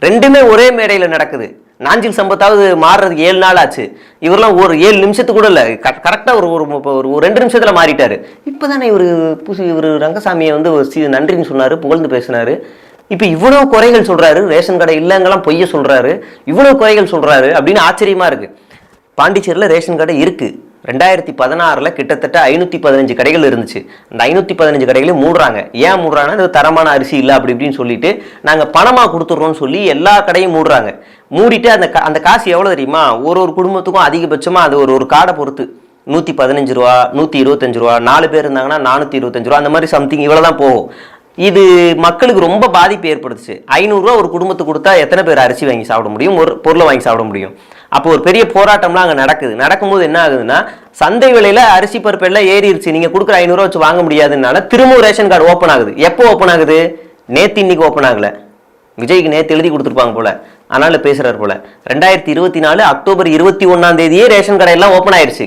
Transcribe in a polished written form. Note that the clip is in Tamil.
ரெண்டுமே ஒரே மேடையில் நடக்குது. நாஞ்சில் சம்பத்தாவது மாறுறதுக்கு 7 நாள் ஆச்சு. இவரெல்லாம் ஒரு 7 நிமிஷத்துக்கு கூட இல்லை, கரெக்டாக ஒரு ஒரு 2 நிமிஷத்தில் மாறிட்டாரு. இப்போ தானே இவர் ரங்கசாமியை வந்து நன்றின்னு சொன்னார், புகழ்ந்து பேசினார். இப்போ இவ்வளோ குறைகள் சொல்கிறாரு, ரேஷன் கடை இல்லைங்கெல்லாம் பொய்ய சொல்கிறாரு, இவ்வளோ குறைகள் சொல்கிறாரு அப்படின்னு ஆச்சரியமாக இருக்குது. பாண்டிச்சேரியில் ரேஷன் கடை இருக்குது. 2016 கிட்டத்தட்ட 515 கடைகள் இருந்துச்சு. அந்த 515 கடைகளையும் மூடுறாங்க. ஏன் மூடுறாங்கன்னா, அது தரமான அரிசி இல்லை அப்படி இப்படின்னு சொல்லிட்டு நாங்கள் பணமாக கொடுத்துட்றோம்னு சொல்லி எல்லா கடையும் மூடுறாங்க. மூடிட்டு அந்த காசு எவ்வளோ தெரியுமா? ஒரு குடும்பத்துக்கும் அதிகபட்சமாக அது ஒரு கார்டை பொறுத்து 115 ரூபா, 125 ரூபா, 4 பேர் இருந்தாங்கன்னா 425 ரூபா, அந்த மாதிரி சம்திங் இவ்வளோ தான் போகும். இது மக்களுக்கு ரொம்ப பாதிப்பு ஏற்படுத்துச்சு. 500 ரூபா ஒரு குடும்பத்துக்கு கொடுத்தா எத்தனை பேர் அரிசி வாங்கி சாப்பிட முடியும், ஒரு பொருளை வாங்கி சாப்பிட முடியும்? அப்போ ஒரு பெரிய போராட்டம்லாம் அங்கே நடக்குது. நடக்கும்போது என்ன ஆகுதுன்னா, சந்தை விலையில் அரிசி பருப்பு எல்லாம் ஏறிடுச்சு, நீங்கள் கொடுக்குற 500 ரூபா வச்சு வாங்க முடியாதுனால திரும்பவும் ரேஷன் கார்டு ஓப்பன் ஆகுது. எப்போ ஓப்பன் ஆகுது? நேற்று இன்னைக்கு ஓப்பன் ஆகலை. விஜய்க்கு நேற்று எழுதி கொடுத்துருப்பாங்க போல, அதனால பேசுறாரு போல. 2024 அக்டோபர் 21 ரேஷன் கடை எல்லாம் ஓப்பன் ஆயிடுச்சு.